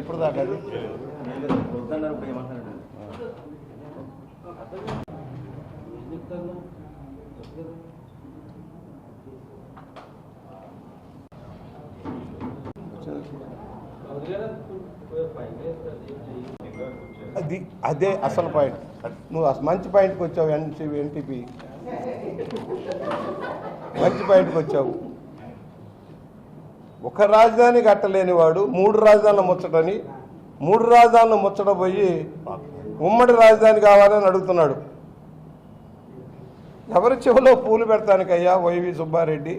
ఇప్పుడు దాకా అదే అసలు పాయింట్. నువ్వు మంచి పాయింట్కి వచ్చావు. ఎన్టీపీ మంచి పాయింట్కి వచ్చావు. ఒక రాజధాని కట్టలేని వాడు 3 రాజధానులు ముచ్చటని 3 రాజధానులు ముచ్చట పోయి ఉమ్మడి రాజధాని కావాలని అడుగుతున్నాడు. ఎవరి చెవిలో పూలు పెడతానికయ్యా వైవి సుబ్బారెడ్డి?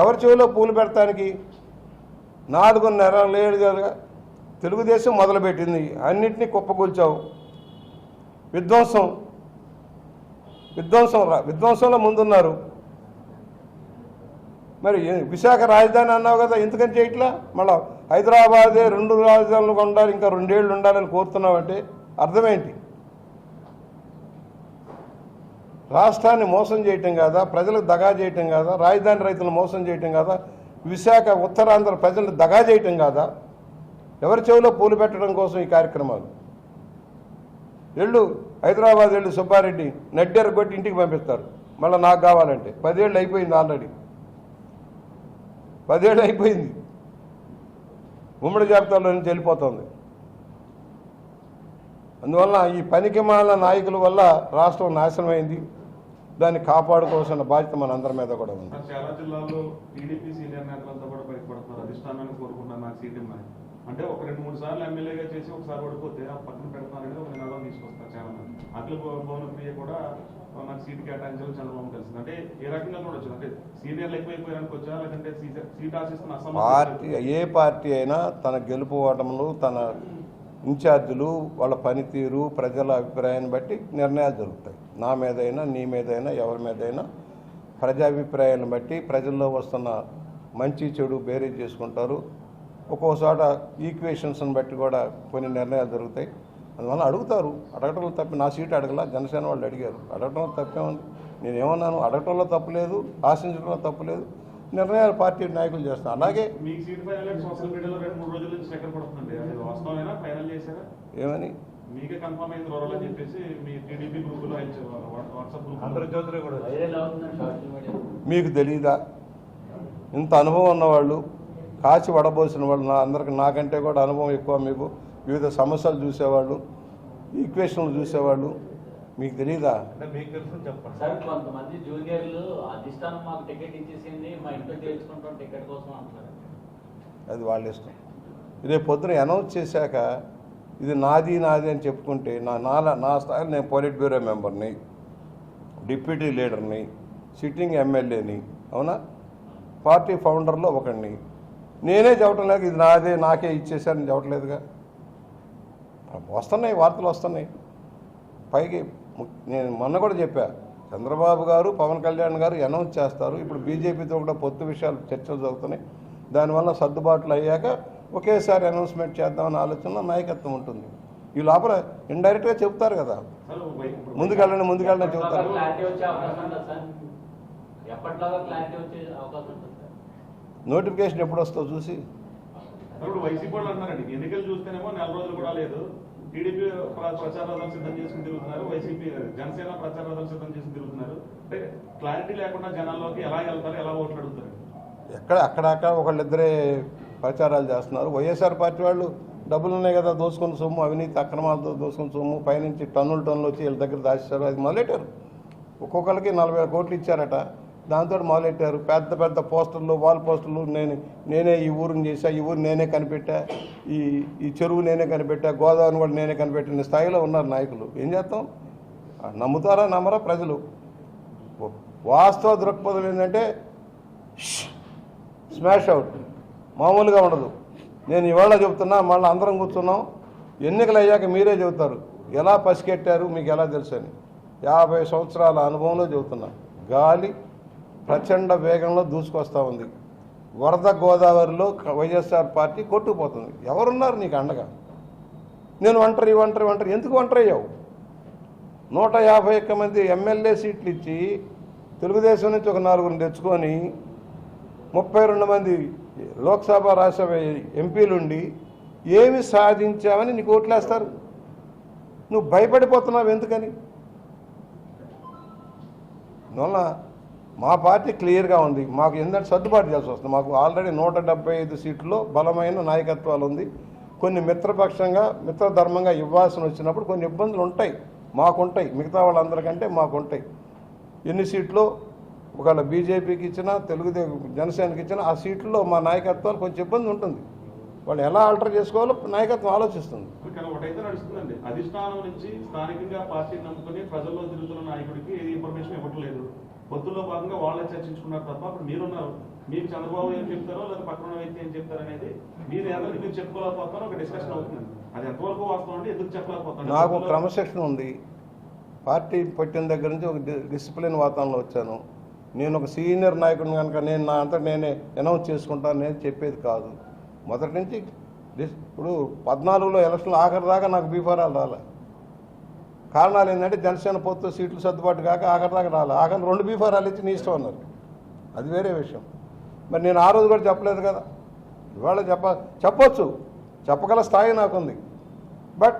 ఎవరి చెవిలో పూలు పెడతానికి? 4.5 ఏళ్ళుగా తెలుగుదేశం మొదలుపెట్టింది, అన్నింటినీ కుప్పకూల్చావు. విధ్వంసంలో ముందున్నారు. మరి విశాఖ రాజధాని అన్నావు కదా, ఎందుకని చేయట్లా? మళ్ళీ హైదరాబాదే 2 రాజధానులు ఉండాలి, ఇంకా 2 ఏళ్ళు ఉండాలని కోరుతున్నావంటే అర్థమేంటి? రాష్ట్రాన్ని మోసం చేయటం కాదా? ప్రజలకు దగా చేయటం కాదా? రాజధాని రైతులను మోసం చేయటం కాదా? విశాఖ ఉత్తరాంధ్ర ప్రజలను దగా చేయటం కాదా? ఎవరి చెవిలో పూలు పెట్టడం కోసం ఈ కార్యక్రమాలు? హైదరాబాద్ వెళ్ళు సుబ్బారెడ్డి నడ్డెర కొట్టి ఇంటికి పంపిస్తారు. మళ్ళీ నాకు కావాలంటే 10 ఏళ్ళు అయిపోయింది. ఆల్రెడీ 10 ఏళ్ళు అయిపోయింది. ఉమ్మడి జాబితాలో నుంచి వెళ్ళిపోతుంది. అందువల్ల ఈ పనికిమాలిన నాయకుల వల్ల రాష్ట్రం నాశనమైంది. దాన్ని కాపాడుకోవాల్సిన బాధ్యత మన అందరి మీద కూడా ఉంది. చాలా జిల్లాల్లో టీడీపీ సీనియర్ నేతలంతా కూడా భయపడుతున్నారు. అధిష్టానాన్ని కోరుకుంటున్నారు నాకు సీట్ ఇమ్మని. అంటే ఒక 2-3 సార్లు ఎమ్మెల్యేగా చేసి ఒకసారి ఓడిపోతే ఆ పక్కన పెడతానని ఒక నినాదం తీసుకొస్తారు చాలా మంది. అఖిల భవన ప్రియ కూడా నాకు సీట్ కేటాయించాలని చంద్రబాబు కలిసింది. అంటే ఏ రకంగా చూడొచ్చు? అంటే సీనియర్లు ఎక్కువైపోయానికి వచ్చా, లేదంటే సీట్ ఆశిస్తున్న పార్టీ ఏ పార్టీ అయినా తన గెలుపు ఓటములు, తన ఇన్ఛార్జీలు, వాళ్ళ పనితీరు, ప్రజల అభిప్రాయాన్ని బట్టి నిర్ణయాలు జరుగుతాయి. నా మీదైనా, నీ మీదైనా, ఎవరి మీదైనా ప్రజాభిప్రాయాన్ని బట్టి ప్రజల్లో వస్తున్న మంచి చెడు బేరీజ్ చేసుకుంటారు. ఒక్కోసాట ఈక్వేషన్స్ని బట్టి కూడా కొన్ని నిర్ణయాలు జరుగుతాయి. అందువల్ల అడుగుతారు. అడగటంలో తప్పి నా సీటు అడగల, జనసేన వాళ్ళు అడిగారు. అడగటంలో తప్పే ఉంది. నేనేమన్నాను? అడగటంలో తప్పులేదు, ఆశించడంలో తప్పులేదు. నిర్ణయాలు పార్టీ నాయకులు చేస్తాను. అలాగే సోషల్ మీడియాలో 2-3 రోజుల నుంచి చక్కెర పడుతుంది. వాస్తవమైనా ఫైనల్ చేశారా? ఏమని మీకే కన్ఫర్మ్ అయింది రోల్ అని చెప్పేసి మీ టీడీపీ గ్రూపులో వాట్సాప్ గ్రూప్ మీకు తెలీదా? ఇంత అనుభవం ఉన్నవాళ్ళు, కాచి వడబోసిన వాళ్ళు, అందరికి నాకంటే కూడా అనుభవం ఎక్కువ. మీకు వివిధ సమస్యలు చూసేవాళ్ళు, ఈక్వేషన్లు చూసేవాళ్ళు, మీకు తెలీదా? మీకు తెలుసు చెప్పండి సార్. కొంతమంది జూనియర్లు అధిష్టానం మాకు టికెట్ ఇచ్చేసింది, మా ఇంట్లో చేర్చుకుంటాం టికెట్ కోసం అంటారు. అది వాళ్ళ ఇష్టం. రేపు పొద్దున అనౌన్స్ చేశాక ఇది నాది అని చెప్పుకుంటే నా స్థాయిలో నేను పొలిట్ బ్యూరో మెంబర్ని, డిప్యూటీ లీడర్ని, సిట్టింగ్ ఎమ్మెల్యేని, అవునా, పార్టీ ఫౌండర్లో ఒకడిని. నేనే చెప్పటం లేక ఇది నాదే, నాకే ఇచ్చేసారని చెప్పట్లేదుగా. వస్తున్నాయి, వార్తలు వస్తున్నాయి. పైకి నేను మొన్న కూడా చెప్పా, చంద్రబాబు గారు, పవన్ కళ్యాణ్ గారు అనౌన్స్ చేస్తారు. ఇప్పుడు బీజేపీతో కూడా పొత్తు విషయాలు చర్చలు జరుగుతున్నాయి. దానివల్ల సర్దుబాట్లు అయ్యాక ఒకేసారి అనౌన్స్మెంట్ చేద్దామని ఆలోచన నాయకత్వం ఉంటుంది. ఈ లోపల ఇండైరెక్ట్గా చెప్తారు కదా, ముందుకెళ్ళండి చెప్తారు. నోటిఫికేషన్ ఎప్పుడు వస్తుందో చూసి. వైసీపీ వాళ్ళు అన్నారండి, ఎన్నికలు చూస్తేనేమో 4 రోజులు కూడా లేదు. టీడీపీ ప్రచారాలు సిద్ధం చేసుకుని తిరుగుతున్నారు, వైసీపీ జనసేన ప్రచారాలు సిద్ధం చేసుకుని తిరుగుతున్నారు. అంటే క్లారిటీ లేకుండా జనాల్లోకి ఎలా వెళ్తారు, ఎలా ఓట్లు అడుగుతారు? అక్కడక్కడ ఒకళ్ళిద్దరే ప్రచారాలు చేస్తున్నారు. వైఎస్ఆర్ పార్టీ వాళ్ళు డబ్బులు ఉన్నాయి కదా, దోసుకున్న సొమ్ము, అవినీతి అక్రమాలతో దోసుకున్న సొమ్ము పైనుంచి టన్నులు వచ్చి వీళ్ళ దగ్గర దాచేశారు. అది మొదలెట్టారు. ఒక్కొక్కరికి 40,000 కోట్లు ఇచ్చారట. దాంతో మొదలెట్టారు. పెద్ద పోస్టర్లు, వాల్ పోస్టర్లు, నేనే ఈ ఊరిని చేశా, ఈ ఊరు నేనే కనిపెట్టా, ఈ చెరువు నేనే కనిపెట్టా, గోదావరిని కూడా నేనే కనిపెట్టిన స్థాయిలో ఉన్నారు నాయకులు. ఏం చేస్తాం? నమ్ముతారా నమ్మరా ప్రజలు? వాస్తవ దృక్పథం ఏంటంటే స్మాష్ అవుట్, మామూలుగా ఉండదు. నేను ఇవాళ చెబుతున్నా, మళ్ళీ అందరం కూర్చున్నాం, ఎన్నికలు అయ్యాక మీరే చెబుతారు ఎలా పసికెట్టారు, మీకు ఎలా తెలుసు అని. 50 సంవత్సరాల అనుభవంలో చెబుతున్నా. గాలి ప్రచండ వేగంలో దూసుకొస్తూ ఉంది. వరద గోదావరిలో వైఎస్ఆర్ పార్టీ కొట్టుకుపోతుంది. ఎవరున్నారు నీకు అండగా? నేను ఒంటరి ఎందుకు ఒంటరి అయ్యావు? 151 మంది ఎమ్మెల్యే సీట్లు ఇచ్చి తెలుగుదేశం నుంచి ఒక 4 తెచ్చుకొని 32 మంది లోక్సభ రాజ్యసభ ఎంపీలుండి ఏమి సాధించామని నీకు ఓట్లేస్తారు? నువ్వు భయపడిపోతున్నావు ఎందుకని? అందువల్ల మా పార్టీ క్లియర్గా ఉంది. మాకు ఏంటంటే సర్దుబాటు చేయాల్సి వస్తుంది. మాకు ఆల్రెడీ 175 సీట్లలో బలమైన నాయకత్వాలు ఉంది. కొన్ని మిత్రధర్మంగా ఇవ్వాల్సి వచ్చినప్పుడు కొన్ని ఇబ్బందులు ఉంటాయి, మాకుంటాయి, మిగతా వాళ్ళందరికంటే మాకుంటాయి. ఎన్ని సీట్లు ఒకవేళ బీజేపీకి ఇచ్చినా జనసేనకి ఇచ్చినా ఆ సీట్లలో మా నాయకత్వాలు కొంచెం ఇబ్బంది ఉంటుంది. వాళ్ళు ఎలా ఆల్టర్ చేసుకోవాలో నాయకత్వం ఆలోచిస్తుంది. కానీ ఒకటైతే నడుస్తుందండి, అధిష్టానం నుంచి స్థానికంగా పార్టీని నమ్ముకుని ప్రజల్లో తిరుగుతున్న నాయకుడికి ఏ ఇన్ఫర్మేషన్ ఇవ్వట్లేదు. పొత్తుల్లో భాగంగా వాళ్ళే చర్చించుకున్నారు తప్ప అప్పుడు మీరున్నారు, మీకు చంద్రబాబు ఏం చెప్తారో లేదా పక్కన వ్యక్తి ఏం చెప్తారు అనేది మీరు ఎవరికి మీరు చెప్పుకోలేకపోతారో ఒక డిస్కషన్ అవుతుంది. అది ఎంతవరకు వాస్తవం అంటే ఎందుకు చెప్పలేకపోతాను? నాకు క్రమశిక్షణ ఉంది. పార్టీ పెట్టిన దగ్గర నుంచి ఒక డిసిప్లిన్ వాతావరణంలో వచ్చాను. నేను ఒక సీనియర్ నాయకుడిని కనుక నేను నా అంతా నేనే అనౌన్స్ చేసుకుంటాను నేను చెప్పేది కాదు. మొదటి నుంచి ఇప్పుడు 14లో ఎలక్షన్లు ఆఖరి దాకా నాకు బీఫారాలు రాలే. కారణాలు ఏంటంటే జనసేన పొత్తు సీట్లు సర్దుబాటు కాక ఆఖరి దాకా రాలే. ఆఖరి 2 బీఫారాలు ఇచ్చి నీ ఇష్టం అన్నారు. అది వేరే విషయం. మరి నేను ఆ రోజు కూడా చెప్పలేదు కదా. ఇవాళ చెప్పొచ్చు, చెప్పగల స్థాయి నాకుంది. బట్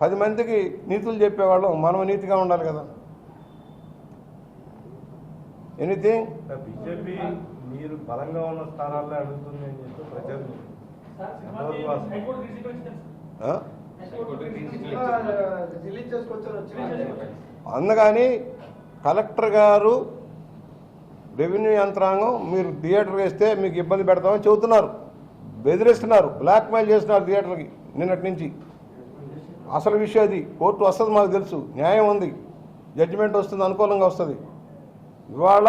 10 మందికి నీతులు చెప్పేవాళ్ళం, మనం నీతిగా ఉండాలి కదా. ఎనీథింగ్ బీజేపీ మీరు బలంగా ఉన్న స్థానాల్లో అడుగుతుంది అని చెప్పి ప్రచారం అందుకని కలెక్టర్ గారు రెవెన్యూ యంత్రాంగం మీరు థియేటర్ వేస్తే మీకు ఇబ్బంది పెడతామని చెబుతున్నారు, బెదిరిస్తున్నారు, బ్లాక్మెయిల్ చేస్తున్నారు థియేటర్కి నిన్నటి నుంచి. అసలు విషయం అది. కోర్టు వస్తుంది, మాకు తెలుసు, న్యాయం ఉంది, జడ్జిమెంట్ వస్తుంది, అనుకూలంగా వస్తుంది. ఇవాళ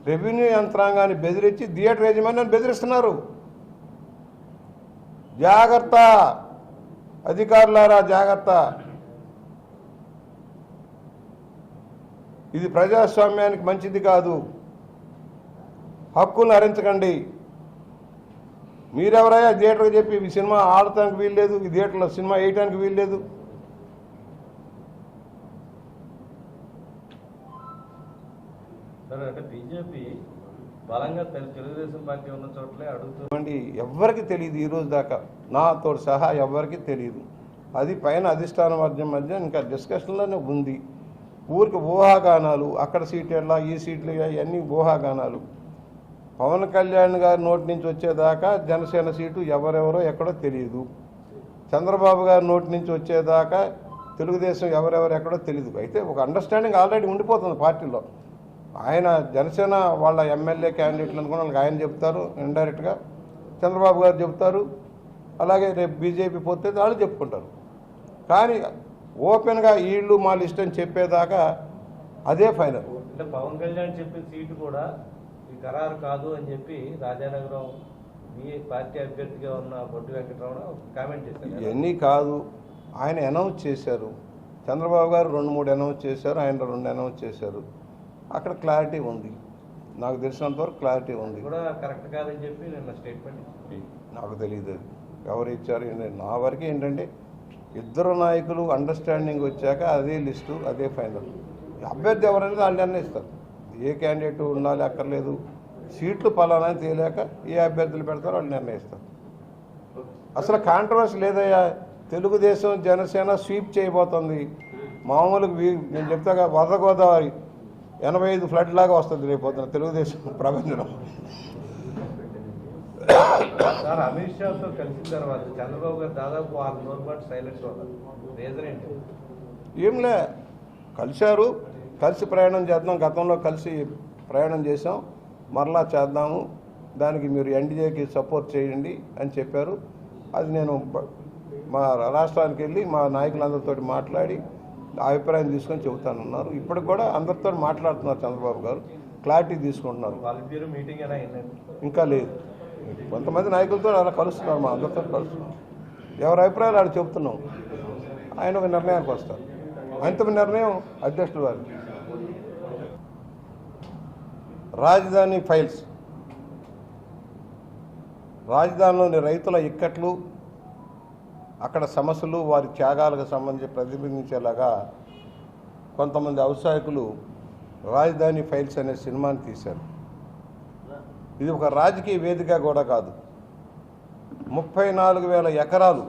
రెవెన్యూ యంత్రాంగాన్ని బెదిరించి థియేటర్ యజమాని బెదిరిస్తున్నారు. జాగ్రత్త అధికారులారా, జాగ్రత్త. ఇది ప్రజాస్వామ్యానికి మంచిది కాదు. హక్కులను హరించకండి. మీరెవరైనా థియేటర్కి చెప్పి ఈ సినిమా ఆడటానికి వీల్లేదు, ఈ థియేటర్లో సినిమా వేయటానికి వీల్లేదు. అంటే బీజేపీ బలంగా తెలుగుదేశం పార్టీ ఉన్న చోట్లే అడుగుతుంది. ఎవరికి తెలియదు ఈ రోజు దాకా, నాతో సహా ఎవరికి తెలియదు. అది పైన అధిష్టానం మధ్య ఇంకా డిస్కషన్లోనే ఉంది. ఊరికి ఊహాగానాలు, అక్కడ సీట్లు ఎలా, ఈ సీట్లు ఇవన్నీ ఊహాగానాలు. పవన్ కళ్యాణ్ గారి నోటి నుంచి వచ్చేదాకా జనసేన సీటు ఎవరెవరో ఎక్కడో తెలియదు. చంద్రబాబు గారి నోటి నుంచి వచ్చేదాకా తెలుగుదేశం ఎవరెవరు ఎక్కడో తెలియదు. అయితే ఒక అండర్స్టాండింగ్ ఆల్రెడీ ఉండిపోతుంది పార్టీలో. ఆయన జనసేన వాళ్ళ ఎమ్మెల్యే క్యాండిడేట్లు అనుకున్న వాళ్ళకి ఆయన చెప్తారు, ఇండైరెక్ట్గా చంద్రబాబు గారు చెప్తారు. అలాగే రేపు బీజేపీ పోతే వాళ్ళు చెప్పుకుంటారు. కానీ ఓపెన్గా వీళ్ళు మా లిస్ట్ అని చెప్పేదాకా అదే ఫైనల్. అంటే పవన్ కళ్యాణ్ చెప్పిన సీటు కూడా ఈ ఖరారు కాదు అని చెప్పి రాజానగరం మీ పార్టీ అభ్యర్థిగా ఉన్న బొడ్డు వెంకటరమణ కామెంట్ చేశారు. ఇవన్నీ కాదు, ఆయన అనౌన్స్ చేశారు. చంద్రబాబు గారు 2-3 అనౌన్స్ చేశారు, ఆయన 2 అనౌన్స్ చేశారు. అక్కడ క్లారిటీ ఉంది, నాకు తెలిసినంత వరకు క్లారిటీ ఉంది. కూడా కరెక్ట్ కాదని చెప్పి నిన్న స్టేట్మెంట్ నాకు తెలియదు ఎవరు ఇచ్చారు. నా వరకు ఏంటంటే ఇద్దరు నాయకులు అండర్స్టాండింగ్ వచ్చాక అదే లిస్టు, అదే ఫైనల్. అభ్యర్థి ఎవరనేది వాళ్ళు నిర్ణయిస్తారు. ఏ క్యాండిడేట్ ఉండాలి అక్కర్లేదు, సీట్లు పలానా తేలాక ఏ అభ్యర్థులు పెడతారో వాళ్ళు నిర్ణయిస్తారు. అసలు కాంట్రవర్సీ లేదయ్యా. తెలుగుదేశం జనసేన స్వీప్ చేయబోతుంది. మామూలుగా నేను చెప్తాగా వరద గోదావరి 85 ఫ్లడ్ లాగా వస్తుంది రేపొద్దున తెలుగుదేశం ప్రపంచం. సార్ అమిత్ షాతో కలిసిన తర్వాత చంద్రబాబు గారు దాదాపు 6 రోజుల పాటు సైలెంట్ ఉన్నారు. రీజన్ ఏంటి? ఏంలే, కలిశారు, కలిసి ప్రయాణం చేద్దాం. గతంలో కలిసి ప్రయాణం చేసాం, మరలా చేద్దాము, దానికి మీరు ఎన్డీఏకి సపోర్ట్ చేయండి అని చెప్పారు. అది నేను మా రాష్ట్రానికి వెళ్ళి మా నాయకులందరితో మాట్లాడి అభిప్రాయం తీసుకొని చెబుతానన్నారు. ఇప్పటికి కూడా అందరితో మాట్లాడుతున్నారు చంద్రబాబు గారు, క్లారిటీ తీసుకుంటున్నారు. వాళ్ళిద్దరు మీటింగ్ ఎలా అయిందండి? ఇంకా లేదు, కొంతమంది నాయకులతో అలా కలుస్తున్నారు, మా అందరితో కలుస్తున్నారు. ఎవరి అభిప్రాయాలు వాళ్ళు చెబుతున్నాం. ఆయన ఒక నిర్ణయానికి వస్తారు. అంతిమ నిర్ణయం అధ్యక్షుల వారు. రాజధాని ఫైల్స్, రాజధానిలోని రైతుల ఇక్కట్లు, అక్కడ సమస్యలు, వారి త్యాగాలకు సంబంధించి ప్రతిబింబించేలాగా కొంతమంది ఔత్సాహికులు రాజధాని ఫైల్స్ అనే సినిమాని తీశారు. ఇది ఒక రాజకీయ వేదిక కూడా కాదు. 34,000 ఎకరాలు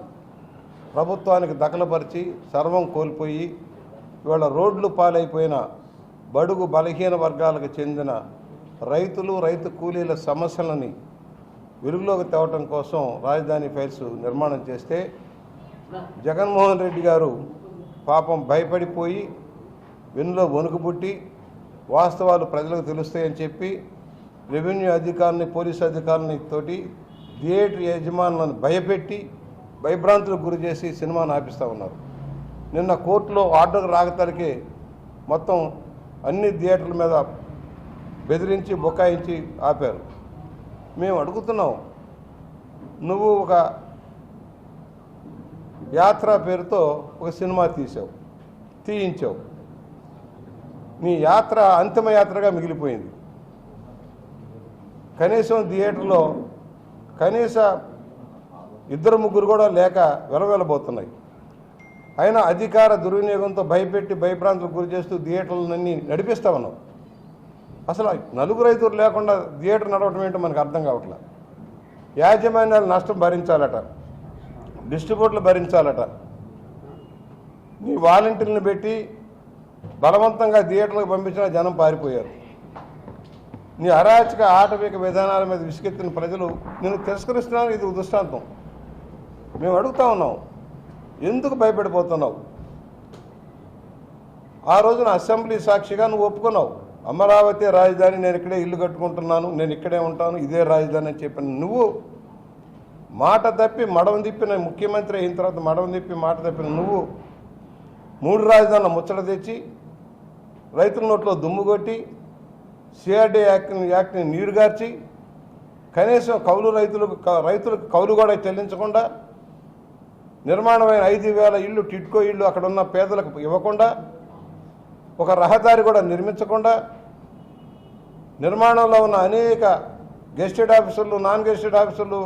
ప్రభుత్వానికి దఖలుపరిచి సర్వం కోల్పోయి ఇవాళ రోడ్లు పాలైపోయిన బడుగు బలహీన వర్గాలకు చెందిన రైతులు, రైతు కూలీల సమస్యలని వెలుగులోకి తేవటం కోసం రాజధాని ఫైల్స్ నిర్మాణం చేస్తే జగన్మోహన్ రెడ్డి గారు పాపం భయపడిపోయి వెన్నులో వణుకు పుట్టి వాస్తవాలు ప్రజలకు తెలుస్తాయని చెప్పి రెవెన్యూ అధికారులని, పోలీసు అధికారులని తోటి థియేటర్ యజమానులను భయపెట్టి భయభ్రాంతులకు గురి చేసి సినిమాను ఆపిస్తూ ఉన్నారు. నిన్న కోర్టులో ఆర్డర్ రాగతలకే మొత్తం అన్ని థియేటర్ల మీద బెదిరించి బొకాయించి ఆపారు. మేము అడుగుతున్నాం, నువ్వు ఒక యాత్ర పేరుతో ఒక సినిమా తీయించావు. నీ యాత్ర అంతిమ యాత్రగా మిగిలిపోయింది. కనీసం థియేటర్లో కనీస 2-3 కూడా లేక వెలవెలబోతున్నాయి. అయినా అధికార దుర్వినియోగంతో భయపెట్టి భయభ్రాంతులకు గురి చేస్తూ థియేటర్లన్నీ నడిపిస్తా ఉన్నాం. అసలు 4-5 లేకుండా థియేటర్ నడవటం ఏంటో మనకు అర్థం కావట్లేదు. యాజమాన్యాలు నష్టం భరించాలట, డిస్ట్రిబ్యూటర్లు భరించాలట. నీ వాలంటీర్లను పెట్టి బలవంతంగా థియేటర్లకు పంపించిన జనం పారిపోయారు. నీ అరాచక ఆటవిక విధానాల మీద విసుగెత్తిన ప్రజలు నేను తిరస్కరిస్తున్నాను. ఇది దృష్టాంతం. మేము అడుగుతా ఉన్నాం, ఎందుకు భయపడిపోతున్నావు? ఆ రోజున అసెంబ్లీ సాక్షిగా నువ్వు ఒప్పుకున్నావు, అమరావతి రాజధాని, నేను ఇక్కడే ఇల్లు కట్టుకుంటున్నాను, నేను ఇక్కడే ఉంటాను, ఇదే రాజధాని అని చెప్పిన నువ్వు మాట తప్పి మడవం తిప్పిన ముఖ్యమంత్రి అయిన తర్వాత మడవం తిప్పి మాట తప్పిన నువ్వు 3 రాజధానుల ముచ్చట తెచ్చి రైతుల నోట్లో దుమ్ము కొట్టి సిఆర్డీ యాక్ట్ని నీరుగార్చి కనీసం రైతులకు కౌలు కూడా చెల్లించకుండా నిర్మాణమైన 5,000 ఇళ్ళు టిట్కో ఇళ్ళు అక్కడ ఉన్న పేదలకు ఇవ్వకుండా ఒక రహదారి కూడా నిర్మించకుండా నిర్మాణంలో ఉన్న అనేక గెస్టెడ్ ఆఫీసర్లు, నాన్ గెస్టెడ్ ఆఫీసర్లు,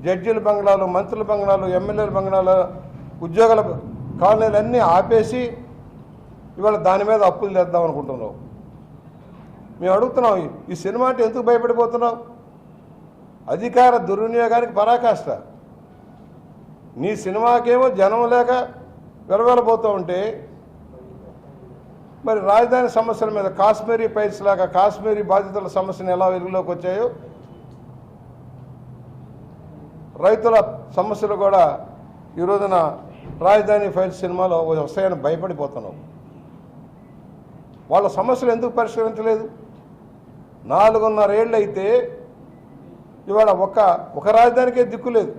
జడ్జీల బంగ్లాలు, మంత్రుల బంగ్లాలు, ఎమ్మెల్యేల బంగ్లాలు, ఉద్యోగుల కాలనీలన్నీ ఆపేసి ఇవాళ దాని మీద అప్పులు తెద్దాం అనుకుంటున్నావు. మేము అడుగుతున్నాం, ఈ సినిమా అంటే ఎందుకు భయపడిపోతున్నావు? అధికార దుర్వినియోగానికి పరాకాష్ట. నీ సినిమాకేమో జనం లేక వెలవెలబోతూ ఉంటే మరి రాజధాని సమస్యల మీద కాశ్మీరీ ఫైల్స్ లాగా కాశ్మీరీ బాధితుల సమస్యలు ఎలా వెలుగులోకి వచ్చాయో రైతుల సమస్యలు కూడా ఈ రోజున రాజధాని ఫైల్స్ సినిమాలో వస్తాయని భయపడిపోతున్నాం. వాళ్ళ సమస్యలు ఎందుకు పరిష్కరించలేదు? 4.5 ఏళ్ళు అయితే ఇవాళ ఒక రాజధానికే దిక్కు లేదు.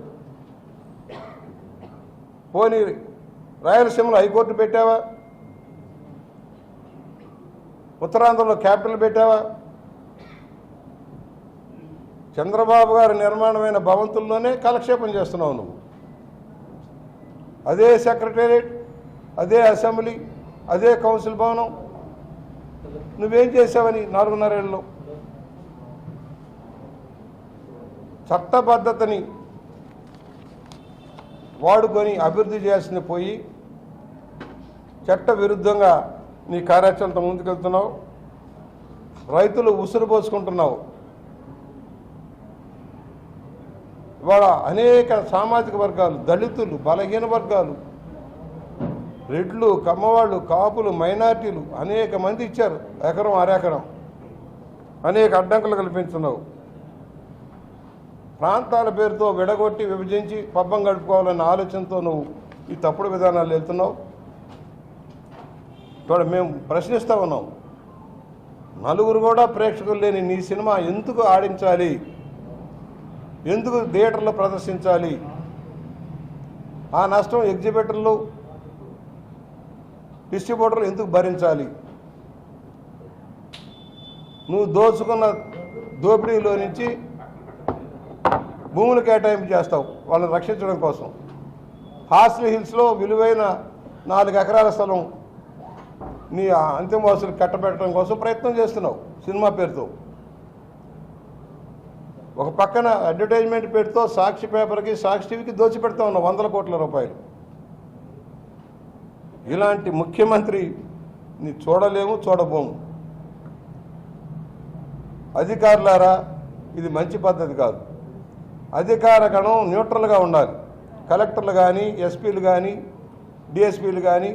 పోనీ రాయలసీమలో హైకోర్టు పెట్టావా? ఉత్తరాంధ్రలో క్యాపిటల్ పెట్టావా? చంద్రబాబు గారి నిర్మాణమైన భవంతుల్లోనే కాలక్షేపం చేస్తున్నావు నువ్వు. అదే సెక్రటేరియట్, అదే అసెంబ్లీ, అదే కౌన్సిల్ భవనం. నువ్వేం చేసావని 4.5 ఏళ్ళలో? చట్టబద్ధతని వాడుకొని అభివృద్ధి చేయాల్సింది పోయి చట్ట విరుద్ధంగా నీ కార్యాచరణతో ముందుకెళ్తున్నావు. రైతులు ఉసురు పోసుకుంటున్నావు. ఇవాళ అనేక సామాజిక వర్గాలు, దళితులు, బలహీన వర్గాలు, రెడ్లు, కమ్మవాళ్ళు, కాపులు, మైనార్టీలు అనేక మంది ఇచ్చారు ఎకరం అరెకరం. అనేక అడ్డంకులు కల్పించున్నావు. ప్రాంతాల పేరుతో విడగొట్టి విభజించి పబ్బం గడుపుకోవాలన్న ఆలోచనతో నువ్వు ఈ తప్పుడు విధానాలు వెళ్తున్నావు. ఇక్కడ మేము ప్రశ్నిస్తూ ఉన్నాం, 4 కూడా ప్రేక్షకులు లేని నీ సినిమా ఎందుకు ఆడించాలి? ఎందుకు థియేటర్లో ప్రదర్శించాలి? ఆ నష్టం ఎగ్జిబిటర్లు, డిస్ట్రిబ్యూటర్లు ఎందుకు భరించాలి? నువ్వు దోచుకున్న దోపిడీలో నుంచి భూములు కేటాయింపు చేస్తావు వాళ్ళని రక్షించడం కోసం. హాస్లీ హిల్స్లో విలువైన 4 ఎకరాల స్థలం నీ అంతిమ వసూలు కట్టబెట్టడం కోసం ప్రయత్నం చేస్తున్నావు సినిమా పేరుతో. ఒక పక్కన అడ్వర్టైజ్మెంట్ పేరుతో సాక్షి పేపర్కి, సాక్షి టీవీకి దోచిపెడతా ఉన్నావు 100 కోట్ల రూపాయలు. ఇలాంటి ముఖ్యమంత్రి నీ చూడలేము, చూడబోము. అధికారులారా, ఇది మంచి పద్ధతి కాదు. అధికార గణం న్యూట్రల్గా ఉండాలి. కలెక్టర్లు కానీ, ఎస్పీలు కానీ, డిఎస్పీలు కానీ.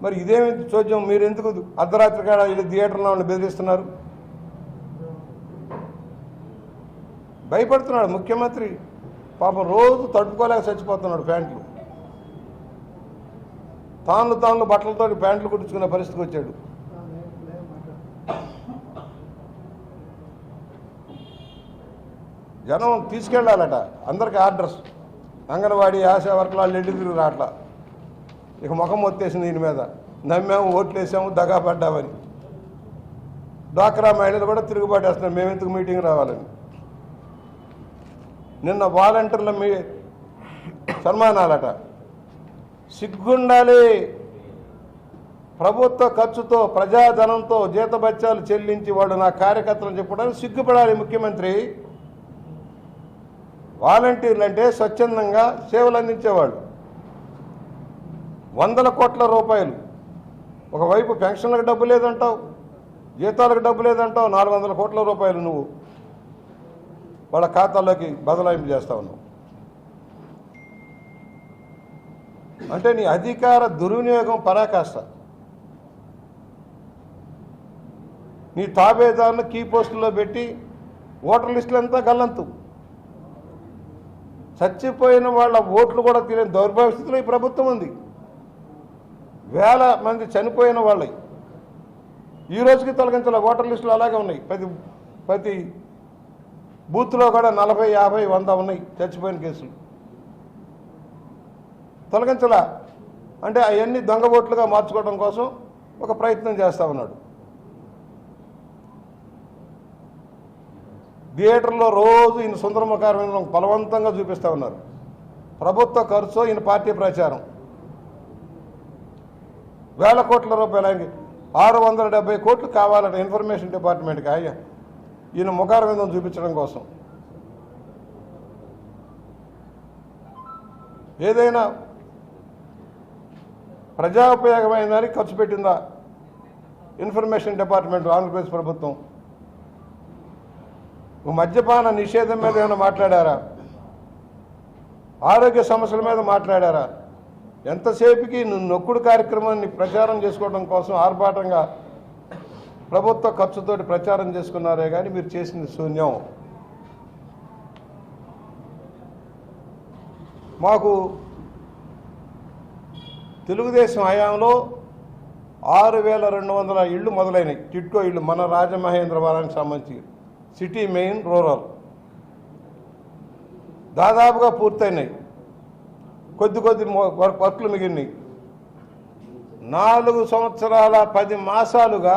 మరి ఇదేమి చూద్దాం, మీరు ఎందుకు అర్ధరాత్రి కాడ వీళ్ళు థియేటర్లో వాళ్ళు బెదిరిస్తున్నారు? భయపడుతున్నాడు ముఖ్యమంత్రి. పాపం రోజు తట్టుకోలేక చచ్చిపోతున్నాడు. ప్యాంట్లు తాను బట్టలతో ప్యాంట్లు కుట్టించుకునే పరిస్థితికి వచ్చాడు. జనం తీసుకెళ్ళాలట అందరికీ ఆర్డర్స్. అంగన్వాడీ ఆశా వర్కర్లు ఎడ్డి తిరిగి రాట్లా. ఇక ముఖం వచ్చేసింది దీని మీద. నమ్మాము, ఓట్లు వేసాము, దగా పడ్డామని. డ్వాక్రా మహిళలు కూడా తిరుగుబాటు వేస్తున్నారు, మేమెందుకు మీటింగ్ రావాలని. నిన్న వాలంటీర్ల సన్మానాలట. సిగ్గుండాలి. ప్రభుత్వ ఖర్చుతో, ప్రజాధనంతో జీతభత్యాలు చెల్లించి వాడు నా కార్యకర్తలు చెప్పడానికి సిగ్గుపడాలి ముఖ్యమంత్రి. వాలంటీర్లు అంటే స్వచ్ఛందంగా సేవలు అందించేవాళ్ళు. 100 కోట్ల రూపాయలు. ఒకవైపు పెన్షన్లకు డబ్బు లేదంటావు, జీతాలకు డబ్బు లేదంటావు, 400 కోట్ల రూపాయలు నువ్వు వాళ్ళ ఖాతాల్లోకి బదలాయింపు చేస్తా ఉన్నావు. అంటే నీ అధికార దుర్వినియోగం పరాకాష్ట. నీ తాబేదారులను కీ పోస్టుల్లో పెట్టి ఓటర్ లిస్టులంతా గల్లంతు. చచ్చిపోయిన వాళ్ళ ఓట్లు కూడా తెలియని దౌర్భాగ్యస్థితిలో ఈ ప్రభుత్వం ఉంది. వేల మంది చనిపోయిన వాళ్ళవి ఈ రోజుకి తొలగించాల. ఓటర్ లిస్టులు అలాగే ఉన్నాయి. ప్రతి బూత్లో కూడా 40, 50, 100 ఉన్నాయి చచ్చిపోయిన కేసులు. తొలగించలా. అంటే అవన్నీ దొంగ ఓట్లుగా మార్చుకోవడం కోసం ఒక ప్రయత్నం చేస్తూ ఉన్నాడు. థియేటర్లో రోజు ఈయన సుందరముఖారమైన బలవంతంగా చూపిస్తూ ఉన్నారు. ప్రభుత్వ ఖర్చు, ఈయన పార్టీ ప్రచారం. వేల కోట్ల రూపాయలు. ఆయనకి 670 కోట్లు కావాలట ఇన్ఫర్మేషన్ డిపార్ట్మెంట్కి. అయ్యా ఈయన ముఖారవిందం చూపించడం కోసం. ఏదైనా ప్రజా ఉపయోగమైన దానికి ఖర్చు పెట్టిందా ఇన్ఫర్మేషన్ డిపార్ట్మెంట్ ఆంధ్రప్రదేశ్ ప్రభుత్వం? మద్యపాన నిషేధం మీద ఏమైనా మాట్లాడారా? ఆరోగ్య సమస్యల మీద మాట్లాడారా? ఎంతసేపుకి నొక్కుడు కార్యక్రమాన్ని ప్రచారం చేసుకోవడం కోసం ఆర్భాటంగా ప్రభుత్వ ఖర్చుతోటి ప్రచారం చేసుకున్నారే కానీ మీరు చేసింది శూన్యం. మాకు తెలుగుదేశం హయాంలో 6,200 ఇళ్ళు మొదలైనవి. టిట్కో ఇళ్ళు మన రాజమహేంద్రవరానికి సంబంధించి సిటీ మెయిన్, రూరల్ దాదాపుగా పూర్తయినాయి. కొద్ది వర్క్లు మిగిలినాయి. 4 సంవత్సరాల 10 మాసాలుగా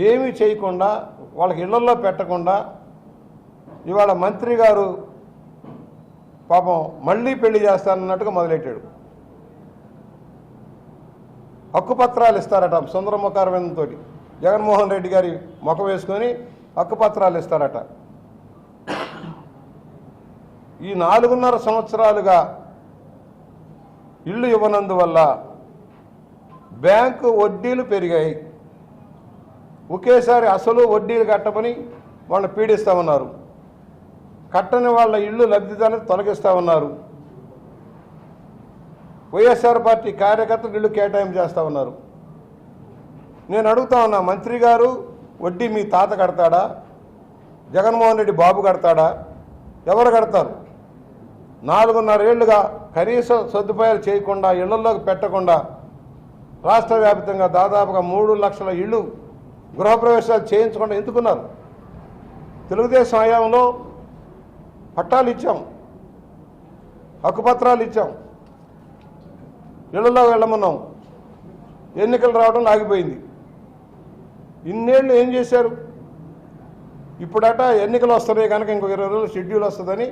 ఏమీ చేయకుండా, వాళ్ళకి ఇళ్లలో పెట్టకుండా, ఇవాళ మంత్రి గారు పాపం మళ్ళీ పెళ్లి చేస్తానన్నట్టుగా మొదలెట్టాడు. హక్కుపత్రాలు ఇస్తారట సుందరముఖారవిందంతో. జగన్మోహన్ రెడ్డి గారి ముఖం వేసుకొని హక్కుపత్రాలు ఇస్తారట. ఈ 4.5 సంవత్సరాలుగా ఇళ్ళు ఇవ్వనందువల్ల బ్యాంకు వడ్డీలు పెరిగాయి. ఒకేసారి అసలు వడ్డీలు కట్టమని వాళ్ళని పీడిస్తామన్నారు. కట్టని వాళ్ళ ఇళ్ళు లబ్ధిదారులను తొలగిస్తా ఉన్నారు. వైఎస్ఆర్ పార్టీ కార్యకర్తలు ఇళ్ళు కేటాయింపు చేస్తూ ఉన్నారు. నేను అడుగుతా ఉన్నా, మంత్రి గారు వడ్డీ మీ తాత కడతాడా, జగన్మోహన్ రెడ్డి బాబు కడతాడా, ఎవరు కడతారు? 4.5 ఏళ్లుగా కనీస సదుపాయాలు చేయకుండా, ఇళ్లలోకి పెట్టకుండా రాష్ట్ర వ్యాప్తంగా దాదాపుగా 3 లక్షల ఇళ్ళు గృహప్రవేశాలు చేయించకుండా ఎందుకున్నారు? తెలుగుదేశం హయాంలో పట్టాలు ఇచ్చాం, హక్కుపత్రాలు ఇచ్చాం, ఇళ్లలో వెళ్ళమన్నాం. ఎన్నికలు రావడం ఆగిపోయింది. ఇన్నేళ్ళు ఏం చేశారు? ఇప్పుడట ఎన్నికలు వస్తున్నాయి కనుక ఇంకో 20 రోజులు షెడ్యూల్ వస్తుందని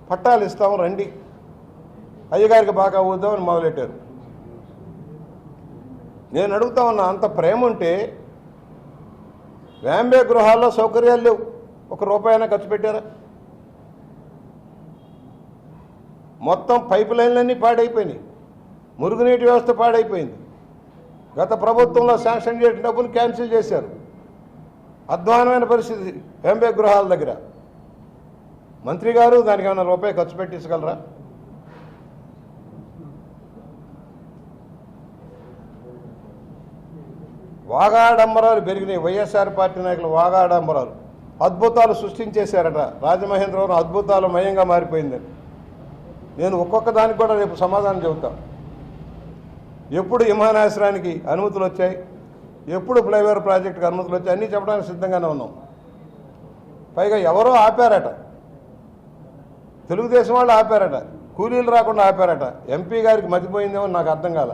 పట్టాలు ఇస్తాం రండి, అయ్యగారికి బాగా ఊద్దామని మొదలెట్టారు. నేను అడుగుతా ఉన్నా, అంత ప్రేమ ఉంటే వ్యాంబే గృహాల్లో సౌకర్యాలు లేవు, 1 రూపాయైనా ఖర్చు పెట్టారా? మొత్తం పైప్ లైన్లన్నీ పాడైపోయినాయి, మురుగునీటి వ్యవస్థ పాడైపోయింది, గత ప్రభుత్వంలో శాంక్షన్ చేసిన డబ్బులు క్యాన్సిల్ చేశారు. అధ్వానమైన పరిస్థితి ఎంబే గృహాల దగ్గర. మంత్రి గారు దానికి ఏమైనా రూపాయి ఖర్చు పెట్టించగలరా? వాగాడంబరాలు పెరిగినాయి. వైఎస్ఆర్ పార్టీ నాయకులు వాగాడంబరాలు అద్భుతాలు సృష్టించేశారట. రాజమహేంద్రవరం అద్భుతాలు మయంగా మారిపోయిందని నేను ఒక్కొక్క దానికి కూడా రేపు సమాధానం చెబుతాను. ఎప్పుడు విమానాశ్రయానికి అనుమతులు వచ్చాయి, ఎప్పుడు ఫ్లైఓవర్ ప్రాజెక్టుకి అనుమతులు వచ్చాయి, అన్నీ చెప్పడానికి సిద్ధంగానే ఉన్నాం. పైగా ఎవరో ఆపారట, తెలుగుదేశం వాళ్ళు ఆపారట, కూలీలు రాకుండా ఆపారట. ఎంపీ గారికి మతిపోయిందేమో నాకు అర్థం కాల.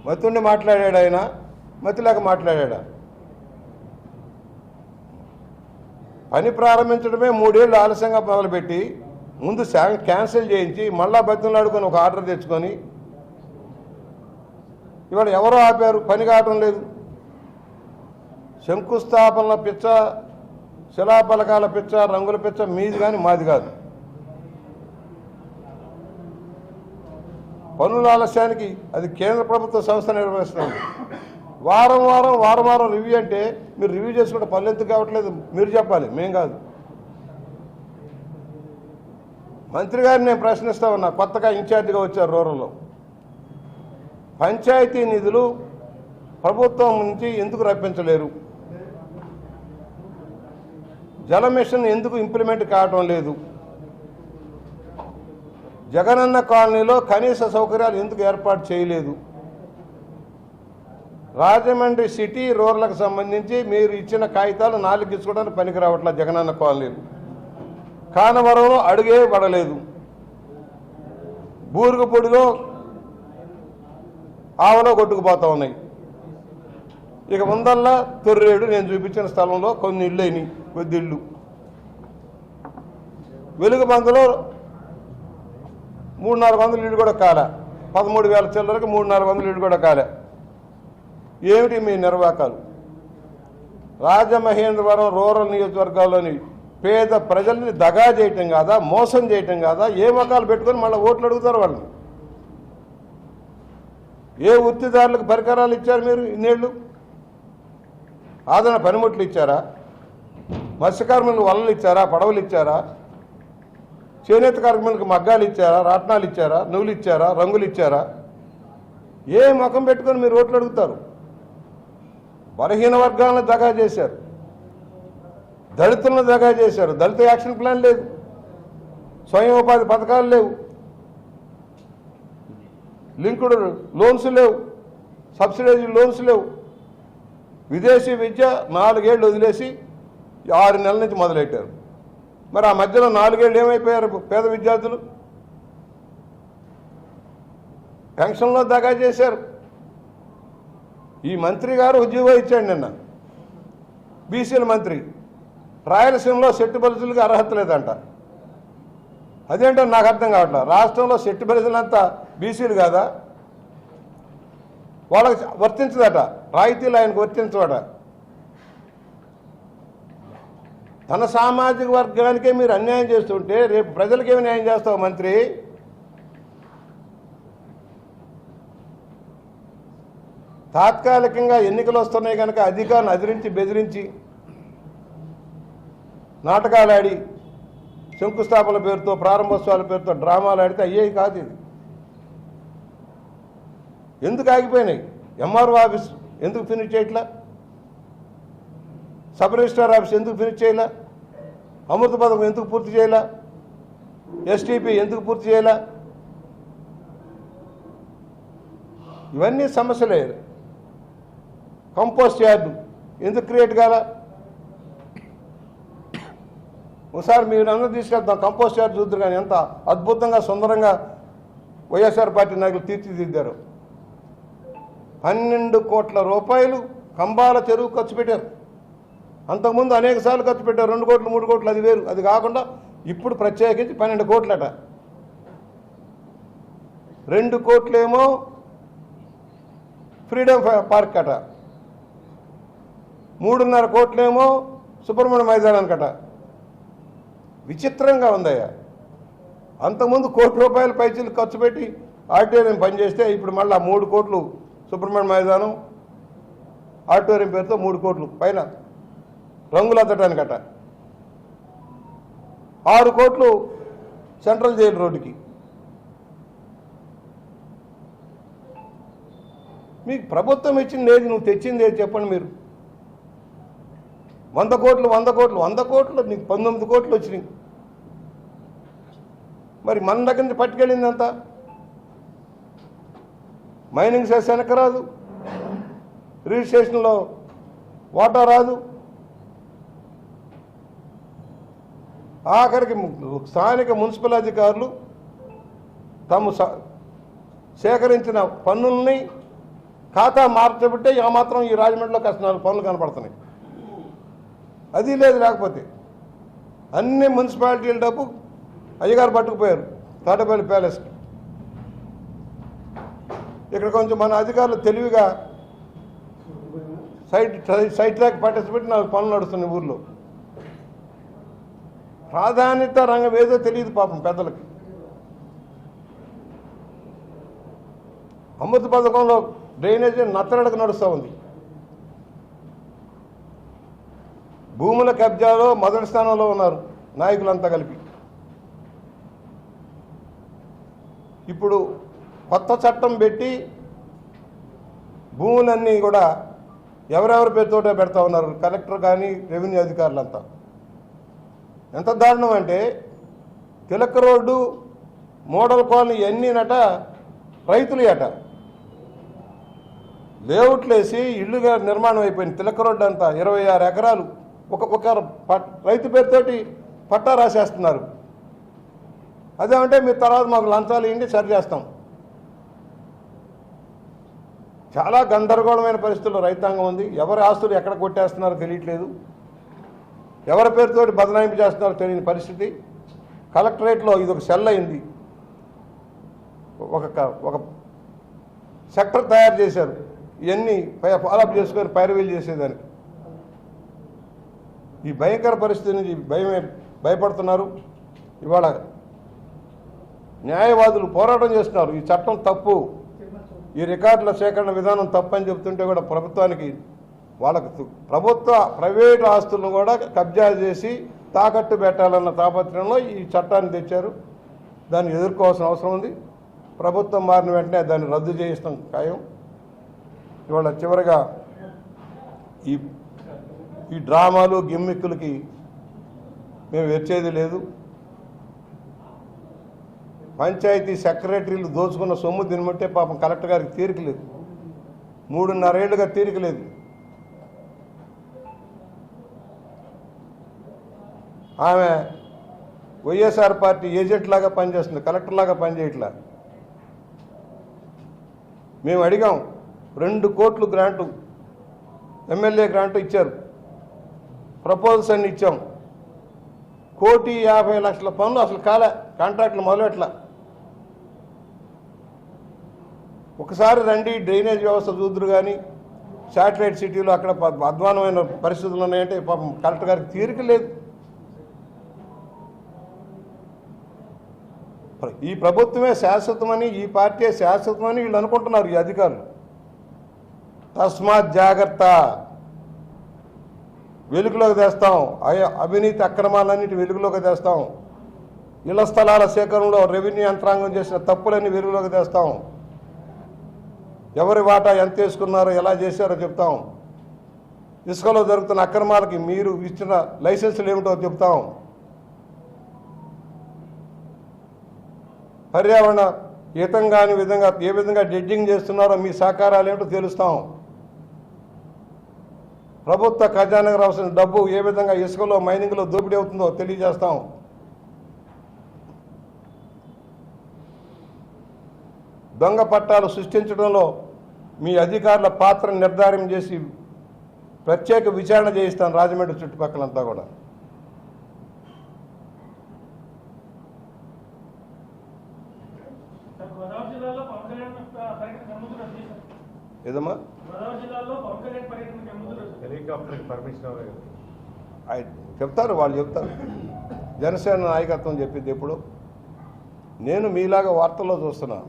మతుండి మాట్లాడాడు ఆయన, మతిలేక మాట్లాడా. పని ప్రారంభించడమే 3 ఏళ్ళు ఆలస్యంగా మొదలుపెట్టి ముందు క్యాన్సిల్ చేయించి మళ్ళా బతిలాడుకొని ఒక ఆర్డర్ తెచ్చుకొని ఇవాళ ఎవరో ఆపారు, పని కావటం లేదు. శంకుస్థాపనల పిచ్చ, శిలాపలకాల పిచ్చ, రంగుల పిచ్చ మీది కానీ మాది కాదు. పనుల ఆలస్యానికి అది కేంద్ర ప్రభుత్వ సంస్థ నిర్వహిస్తుంది. వారం వారం రివ్యూ అంటే మీరు రివ్యూ చేసుకుంటే పనులు ఎందుకు కావట్లేదు మీరు చెప్పాలి, మేం కాదు. మంత్రి గారిని నేను ప్రశ్నిస్తా ఉన్నా, కొత్తగా ఇన్ఛార్జిగా వచ్చారు రూరల్లో. పంచాయతీ నిధులు ప్రభుత్వం నుంచి ఎందుకు రప్పించలేరు? జల మిషన్ ఎందుకు ఇంప్లిమెంట్ కావటం లేదు? జగనన్న కాలనీలో కనీస సౌకర్యాలు ఎందుకు ఏర్పాటు చేయలేదు? రాజమండ్రి సిటీ రూరల్కి సంబంధించి మీరు ఇచ్చిన కాగితాలు 4 ఇచ్చుకోవడానికి పనికి రావట్లా. జగనన్న కాలనీలు కానవరంలో అడుగే పడలేదు. బూరుగుపొడిలో ఆవలో కొట్టుకుపోతా ఉన్నాయి. ఇక ముందల్లా తొర్రేడు నేను చూపించిన స్థలంలో కొన్ని ఇళ్ళైనవి, కొద్ది ఇళ్ళు. వెలుగుబందులో 300-400 ఇళ్ళు కూడా కాలే. 13,000 చిల్లరకు 300-400 ఇళ్ళు కూడా కాలే. ఏమిటి మీ నిర్వాకాలు? రాజమహేంద్రవరం రూరల్ నియోజకవర్గాల్లోని పేద ప్రజల్ని దగా చేయటం కాదా, మోసం చేయటం కాదా? ఏ మకాలు పెట్టుకొని మళ్ళీ ఓట్లు అడుగుతారు వాళ్ళని? ఏ వృత్తిదారులకు పరికరాలు ఇచ్చారు మీరు ఇన్నేళ్ళు? ఆదరణ పనిముట్లు ఇచ్చారా? మత్స్యకార్మికులకు వలలు ఇచ్చారా? పడవలు ఇచ్చారా? చేనేత కార్మికులకు మగ్గాలు ఇచ్చారా? రాట్నాలు ఇచ్చారా? నువ్వులు ఇచ్చారా? రంగులు ఇచ్చారా? ఏ ముఖం పెట్టుకొని మీరు ఓట్లు అడుగుతారు? బలహీన వర్గాలను దగా చేశారు, దళితులను దగా చేశారు. దళిత యాక్షన్ ప్లాన్ లేదు, స్వయం ఉపాధి పథకాలు లేవు, లింక్డ్ లోన్స్ లేవు, సబ్సిడైజ్ లోన్స్ లేవు. విదేశీ విద్య 4 ఏళ్ళు వదిలేసి 6 నెలల నుంచి మొదలెట్టారు. మరి ఆ మధ్యలో 4 ఏళ్ళు ఏమైపోయారు పేద విద్యార్థులు? పెన్షన్లో దగా చేశారు. ఈ మంత్రి గారు ఉద్యోగం ఇచ్చాడు నిన్న, బీసీల మంత్రి. రాయలసీమలో సెట్టు బలిజులకు అర్హత లేదంట. అదేంటో నాకు అర్థం కావట్లేదు. రాష్ట్రంలో సెట్టు బలిజులంతా బీసీలు కాదా? వాళ్ళకి వర్తించదట, రాయితీలు ఆయనకు వర్తించదట. తన సామాజిక వర్గానికే మీరు అన్యాయం చేస్తుంటే రేపు ప్రజలకేమి న్యాయం చేస్తావు మంత్రి? తాత్కాలికంగా ఎన్నికలు వస్తున్నాయి కనుక అధికారులను అదిరించి బెదిరించి నాటకాలు ఆడి, శంకుస్థాపన పేరుతో, ప్రారంభోత్సవాల పేరుతో డ్రామాలు ఆడితే అయ్యేవి కాదు. ఇది ఎందుకు ఆగిపోయినాయి? ఎంఆర్ఓ ఆఫీస్ ఎందుకు ఫినిష్ చేయట్లా? సబ్ రిజిస్ట్రార్ ఆఫీస్ ఎందుకు ఫినిష్ చేయలే? అమృత పథకం ఎందుకు పూర్తి చేయలే? ఎస్టీపీ ఎందుకు పూర్తి చేయలే? ఇవన్నీ సమస్యలే. కంపోస్ట్ యార్డు ఎందుకు క్రియేట్ కాలా? ఒకసారి మీరు అందరూ తీసుకెళ్తాం కంపోస్ట్ యార్డు చూద్దరు. కానీ ఎంత అద్భుతంగా సుందరంగా వైఎస్ఆర్ పార్టీ నాయకులు తీర్చిదిద్దారు. 12 కోట్ల రూపాయలు కంబాల చెరువు ఖర్చు పెట్టారు. అంతకుముందు అనేక సార్లు ఖర్చు పెట్టారు, 2 కోట్లు 3 కోట్లు, అది వేరు. అది కాకుండా ఇప్పుడు ప్రత్యేకించి 12 కోట్లట. 2 కోట్లేమో ఫ్రీడమ్ పార్క్ అట, 3.5 కోట్లేమో సుబ్రహ్మణ్య మైదానానికట. విచిత్రంగా ఉందయ్యా. అంతకుముందు ₹1 కోటి పైచీలు ఖర్చు పెట్టి ఆడిటోరియం పనిచేస్తే ఇప్పుడు మళ్ళీ 3 కోట్లు సుబ్రహ్మణ్య మైదానం ఆడిటోరియం పేరుతో 3 కోట్లు పైన రంగులు అద్దటానికట, 6 కోట్లు సెంట్రల్ జైలు రోడ్డుకి. మీకు ప్రభుత్వం ఇచ్చింది ఏది, నువ్వు తెచ్చింది ఏది చెప్పండి మీరు. 100 కోట్లు నీకు 19 కోట్లు వచ్చినాయి. మరి మన దగ్గర నుంచి పట్టుకెళ్ళింది అంతా మైనింగ్ సెస్ వెనక రాదు, రిజిస్ట్రేషన్లో వాటా రాదు, ఆఖరికి స్థానిక మున్సిపల్ అధికారులు తాము సేకరించిన పన్నుల్ని ఖాతా మార్చబట్టే మాత్రం ఈ రాజమండ్రిలో కాస్త 4 పనులు కనపడుతున్నాయి. అది లేదు, లేకపోతే అన్ని మున్సిపాలిటీల డబ్బు అయ్యగారు పట్టుకుపోయారు తాటపల్లి ప్యాలెస్కి. ఇక్కడ కొంచెం మన అధికారులు తెలివిగా సైట్ ట్రాక్ పార్టిసిపేట్ 4 పనులు నడుస్తున్నాయి ఊర్లో. ప్రాధాన్యత రంగం ఏదో తెలియదు పాపం పెద్దలకి. అమృత పథకంలో డ్రైనేజీ నత్తరడకు నడుస్తూ ఉంది. భూముల కబ్జాలో మొదటి స్థానంలో ఉన్నారు నాయకులంతా కలిపి. ఇప్పుడు కొత్త చట్టం పెట్టి భూములన్నీ కూడా ఎవరెవరి పేరుతోటే పెడతా ఉన్నారు కలెక్టర్ కానీ రెవెన్యూ అధికారులంతా. ఎంత దారుణం అంటే తిలక్ రోడ్డు, మోడల్ కాలనీ ఇవన్నీనట రైతులు అట లేఅవుట్లు వేసి ఇళ్ళుగా నిర్మాణం అయిపోయింది. తిలక్ రోడ్డు అంతా 26 ఎకరాలు ఒక రైతు పేరుతోటి పట్టా రాసేస్తున్నారు. అదేమంటే మీరు తర్వాత మాకు లంచాలు ఇవ్వండి సరి చేస్తాం. చాలా గందరగోళమైన పరిస్థితుల్లో రైతాంగం ఉంది. ఎవరి ఆస్తులు ఎక్కడ కొట్టేస్తున్నారో తెలియట్లేదు, ఎవరి పేరుతోటి బదనాయింపు చేస్తున్నారో తెలియని పరిస్థితి. కలెక్టరేట్లో ఇది ఒక సెల్ అయింది, ఒక సెక్టర్ తయారు చేశారు. ఇవన్నీ ఫాలోఅప్ చేసుకొని పైరవీలు చేసేదానికి. ఈ భయంకర పరిస్థితి నుంచి భయపడుతున్నారు. ఇవాళ న్యాయవాదులు పోరాటం చేస్తున్నారు. ఈ చట్టం తప్పు, ఈ రికార్డుల సేకరణ విధానం తప్పని చెప్తుంటే కూడా ప్రభుత్వానికి వాళ్ళకు ప్రైవేటు ఆస్తులను కూడా కబ్జా చేసి తాకట్టు పెట్టాలన్న తాపత్రయంలో ఈ చట్టాన్ని తెచ్చారు. దాన్ని ఎదుర్కోవాల్సిన అవసరం ఉంది. ప్రభుత్వం మారిన వెంటనే దాన్ని రద్దు చేయిస్తాం ఖాయం. ఇవాళ చివరిగా ఈ డ్రామాలు గిమ్మిక్కులకి మేము వచ్చేది లేదు. పంచాయతీ సెక్రటరీలు దోచుకున్న సొమ్ము తినమంటే పాపం కలెక్టర్ గారికి తీరిక లేదు. 3.5 ఏళ్లుగా తీరిక లేదు. ఆమె వైఎస్ఆర్ పార్టీ ఏజెంట్ లాగా పనిచేస్తుంది, కలెక్టర్ లాగా పనిచేయట్లా. మేము అడిగాం 2 కోట్లు గ్రాంటు, ఎమ్మెల్యే గ్రాంటు ఇచ్చారు, ప్రపోజల్స్ అన్ని ఇచ్చాం. 1,50,00,000 పనులు అసలు కాలే, కాంట్రాక్టులు మొదలెట్లా. ఒకసారి రండి డ్రైనేజ్ వ్యవస్థ చూద్దరు కానీ శాటిలైట్ సిటీలో అక్కడ అధ్వానమైన పరిస్థితులు ఉన్నాయంటే పాపం కలెక్టర్ గారికి తీరిక లేదు. ఈ ప్రభుత్వమే శాశ్వతమని, ఈ పార్టీ శాశ్వతమని వీళ్ళు అనుకుంటున్నారు ఈ అధికారులు. తస్మాత్ జాగ్రత్త, వెలుగులోకి తెస్తాం. అవినీతి అక్రమాలన్నిటి వెలుగులోకి తెస్తాం. ఇళ్ల స్థలాల సేకరణలో రెవెన్యూ యంత్రాంగం చేసిన తప్పులన్నీ వెలుగులోకి తెస్తాం. ఎవరి వాటా ఎంత వేసుకున్నారో ఎలా చేశారో చెప్తాం. ఇసుకలో జరుగుతున్న అక్రమాలకి మీరు ఇచ్చిన లైసెన్సులు ఏమిటో చెప్తాం. పర్యావరణ హితం కాని విధంగా ఏ విధంగా డెడ్జింగ్ చేస్తున్నారో మీ సహకారాలు ఏమిటో తెలుస్తాం. ప్రభుత్వ ఖజానాకు రావాల్సిన డబ్బు ఏ విధంగా ఇసుకలో మైనింగ్లో దోపిడీ అవుతుందో తెలియజేస్తాం. దొంగ పట్టాలు సృష్టించడంలో మీ అధికారుల పాత్ర నిర్ధారణ చేసి ప్రత్యేక విచారణ చేయిస్తాను రాజమండ్రి చుట్టుపక్కలంతా కూడా. ఏదమ్మా చెప్తారు, వాళ్ళు చెప్తారు. జనసేన నాయకత్వం చెప్పింది ఎప్పుడు. నేను మీలాగా వార్తల్లో చూస్తున్నాను.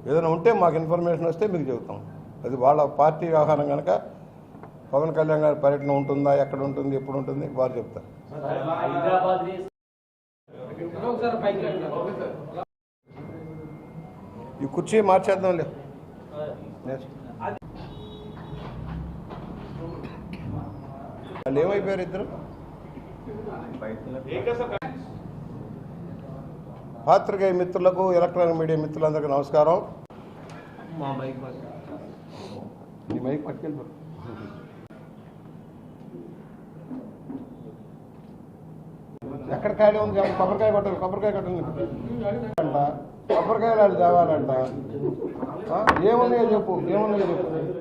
ఏదైనా ఉంటే మాకు ఇన్ఫర్మేషన్ వస్తే మీకు చెబుతాం. అది వాళ్ళ పార్టీ వ్యవహారం కనుక పవన్ కళ్యాణ్ గారి పర్యటన ఉంటుందా, ఎక్కడ ఉంటుంది, ఎప్పుడు ఉంటుంది వారు చెప్తారు. హైదరాబాద్ ని ఈ కుర్చీ మార్చేద్దాం లే. వాళ్ళు ఏమైపోయారు ఇద్దరు? పాత్రికేయ మిత్రులకు, ఎలక్ట్రానిక్ మీడియా మిత్రులందరికీ నమస్కారం. ఈ మైక్ పట్టుకెళ్ళి ఎక్కడ ఖాళీ ఉంది? కొబ్బరికాయ కొట్టాలి, కొబ్బరికాయ కొట్టండి అంట, కొబ్బరికాయలు వాళ్ళు తేవాలంట. ఏమున్నాయో చెప్పు, ఏమున్నాయో చెప్పు.